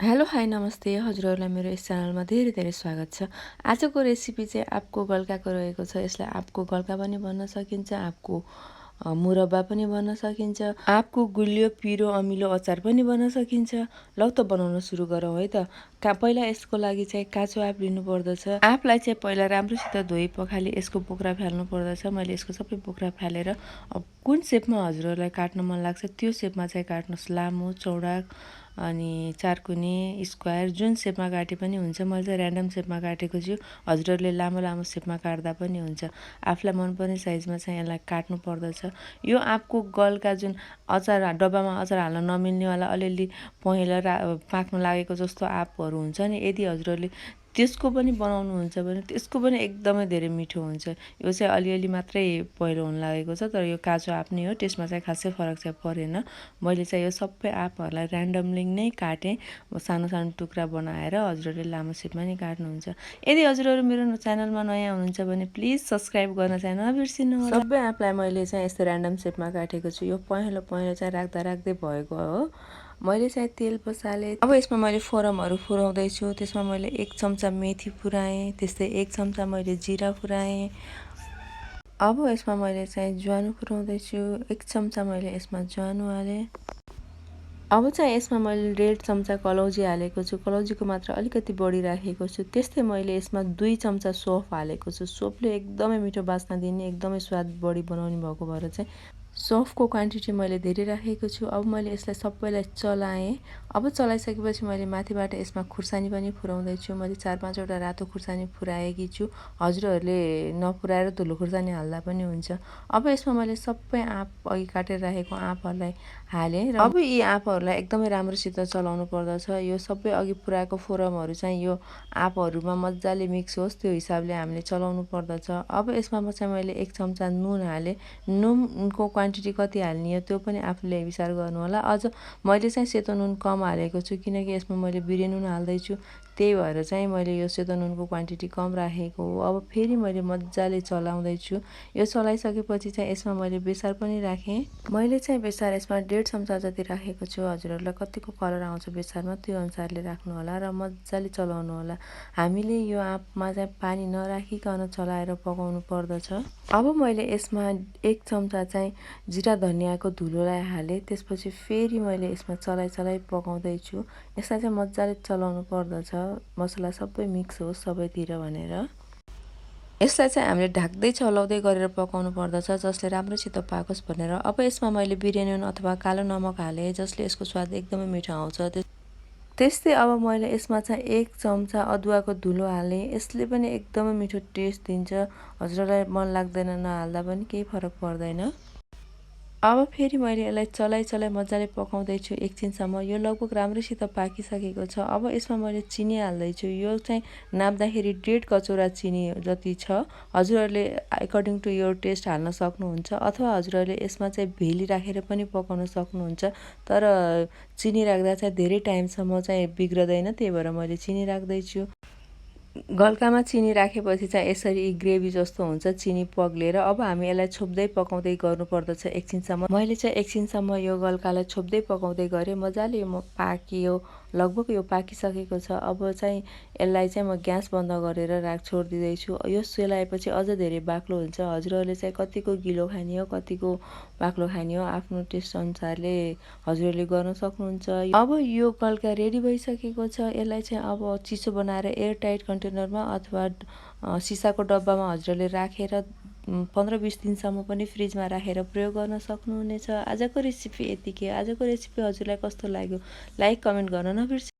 Hello hi नमस्ते हजुरहरूलाई मेरो यस च्यानलमा धेरै धेरै स्वागत छ। आजको रेसिपी चाहिँ आँपको गल्काको रहेको छ। यसलाई आँपको गल्का पनि भन्न सकिन्छ, आँपको मुरब्बा पनि भन्न सकिन्छ, आँपको गुलियो पिरो अमिलो अचार पनि भन्न सकिन्छ। लौ त बनाउन सुरु गरौँ है त। पहिला यसको लागि चाहिँ काँचो आँप लिनुपर्दछ। आँपलाई चाहिँ पहिला राम्रोसित धोइ पखाली यसको बोक्रा फाल्नु पर्दछ। मैले यसको सबै बोक्रा फालेर कुन सेपमा हजुरहरूलाई काट्न मन लाग्छ त्यो सेपमा चाहिँ काट्नुहोस्। लामो चौडा अनि चारकुने स्क्वायर जुन सेपमा काटे पनि हुन्छ। मैले चाहिँ ऱ्यान्डम सेपमा काटेको छु। हजुरहरूले लामो लामो सेपमा काट्दा पनि हुन्छ। आफूलाई मनपर्ने साइजमा चाहिँ यसलाई काट्नु पर्दछ। यो आँपको गल्का जुन अचार डब्बामा अचार हाल्न नमिल्नेवाला अलिअलि पहेँलो पाक्न लागेको जस्तो आँपहरू हुन्छ नि, यदि हजुरहरूले त्यसको पनि बनाउनुहुन्छ भने त्यसको पनि एकदमै धेरै मिठो हुन्छ। यो चाहिँ अलिअलि मात्रै पहेँलो हुन लागेको छ, तर यो काँचो आँप नै हो। त्यसमा चाहिँ खासै फरक चाहिँ परेन। मैले चाहिँ यो सबै आँपहरूलाई ऱ्यान्डमली नै काटेँ, सानो सानो टुक्रा बनाएर। हजुरहरूले लामो सेपमा नै काट्नुहुन्छ। यदि हजुरहरू मेरो च्यानलमा नयाँ हुनुहुन्छ भने प्लिज सब्सक्राइब गर्न चाहिँ नबिर्सिनुहोला। सबै आँपलाई मैले चाहिँ यस्तो ऱ्यान्डम सेपमा काटेको छु। यो पहेँलो पहेँलो चाहिँ राख्दा राख्दै भएको हो। मैले चाहिँ तेल बसालेँ। अब यसमा मैले फोरमहरू फुराउँदैछु। त्यसमा मैले 1 चम्चा मेथी फुराएँ, त्यस्तै 1 चम्चा मैले जिरा फुराएँ। अब यसमा मैले चाहिँ ज्वानो फुराउँदैछु। 1 चम्चा मैले यसमा ज्वानो हालेँ। अब चाहिँ यसमा मैले 1.5 चम्चा कलौजी हालेको छु। कलौजीको मात्रा अलिकति बढी राखेको छु। त्यस्तै मैले यसमा 2 चम्चा सौफ हालेको छु। सौफले एकदमै मिठो बास्ना दिने, एकदमै स्वाद बढी बनाउने भएको भएर चाहिँ सौफको क्वान्टिटी मैले धेरै राखेको छु। अब मैले यसलाई सबैलाई चलाएँ। अब चलाइसकेपछि मैले माथिबाट यसमा खुर्सानी पनि फुराउँदैछु। मैले 4-5 वटा रातो खुर्सानी फुराएकी छु। हजुरहरूले नफुराएर धुलो खुर्सानी हाल्दा पनि हुन्छ। अब यसमा मैले सबै आँप अघि काटेर राखेको आँपहरूलाई हालेँ र अब यी आँपहरूलाई एकदमै राम्रोसित चलाउनु पर्दछ। यो सबै अघि पुराएको फोरमहरू चाहिँ यो आँपहरूमा मजाले मिक्स होस् त्यो हिसाबले हामीले चलाउनु पर्दछ। अब यसमा चाहिँ मैले 1 चम्चा नुन हालेँ। नुनको क्वान्टिटी कति हाल्ने हो त्यो पनि आफूले विचार गर्नु होला। अझ मैले चाहिँ सेतो नुन कम हालेको छु, किनकि यसमा मैले बिरे नुन हाल्दैछु। त्यही भएर चाहिँ मैले यो सेतो नुनको क्वान्टिटी कम राखेको हो। अब फेरि मैले मजाले चलाउँदैछु। यो चलाइसकेपछि चाहिँ यसमा मैले बेसार पनि राखेँ। मैले चाहिँ बेसार यसमा 1.5 चम्चा जति राखेको छु। हजुरहरूलाई कतिको कलर आउँछ बेसारमा त्यो अनुसारले राख्नु होला र मजाले चलाउनु होला। हामीले यो आँपमा चाहिँ पानी नराखिकन चलाएर पकाउनु पर्दछ। अब मैले यसमा 1 चम्चा चाहिँ जिरा धनियाँको धुलोलाई हालेँ। त्यसपछि फेरि मैले यसमा चलाइ पकाउँदैछु। यसलाई चाहिँ मजाले चलाउनु पर्दछ, मसला सबै मिक्स होस् सबैतिर भनेर। यसलाई चाहिँ हामीले ढाक्दै चलाउँदै गरेर पकाउनु पर्दछ, जसले राम्रोसित पाकोस् भनेर। अब यसमा मैले बिर्यानी नुन अथवा कालो नमक हालेँ, जसले यसको स्वाद एकदमै मिठो आउँछ। त्यस्तै अब मैले यसमा चाहिँ 1 चम्चा अदुवाको धुलो हालेँ। यसले पनि एकदमै मिठो टेस्ट दिन्छ। हजुरलाई मन लाग्दैन नहाल्दा पनि केही फरक पर्दैन। अब फेरि मैले यसलाई चलाइ मजाले पकाउँदैछु एकछिनसम्म। यो लगभग राम्रोसित पाकिसकेको छ। अब यसमा मैले चिनी हाल्दैछु। यो चाहिँ नाप्दाखेरि 1.5 कचौरा चिनी जति छ। हजुरहरूले एकर्डिङ टु योर टेस्ट हाल्न सक्नुहुन्छ, अथवा हजुरहरूले यसमा चाहिँ भेली राखेर पनि पकाउन सक्नुहुन्छ। तर चिनी राख्दा चाहिँ धेरै टाइमसम्म चाहिँ बिग्रदैन, त्यही भएर मैले चिनी राख्दैछु। गल्कामा चिनी राखेपछि चाहिँ यसरी ग्रेभी जस्तो हुन्छ, चिनी पग्लेर। अब हामी यसलाई छोप्दै पकाउँदै गर्नुपर्दछ एकछिनसम्म। मैले चाहिँ एकछिनसम्म यो गल्कालाई छोप्दै पकाउँदै गरेँ। मजाले यो पाकियो, लगभग यो पाकिसकेको छ। अब चाहिँ यसलाई चाहिँ म ग्यास बन्द गरेर छोडिदिँदैछु। यो सेलाएपछि अझ धेरै बाक्लो हुन्छ। हजुरहरूले चाहिँ कतिको गिलो खाने हो, कतिको बाक्लो खाने हो, आफ्नो टेस्ट अनुसारले हजुरहरूले गर्न सक्नुहुन्छ। अब यो गल्का रेडी भइसकेको छ। यसलाई चाहिँ अब चिसो बनाएर एयरटाइट कन्टेनरमा अथवा सिसाको डब्बामा हजुरहरूले राखेर 15-20 दिनसम्म पनि फ्रिजमा राखेर प्रयोग गर्न सक्नुहुनेछ। आजको रेसिपी यतिकै। आजको रेसिपी हजुरलाई कस्तो लाग्यो लाइक कमेन्ट गर्न नबिर्सिनु।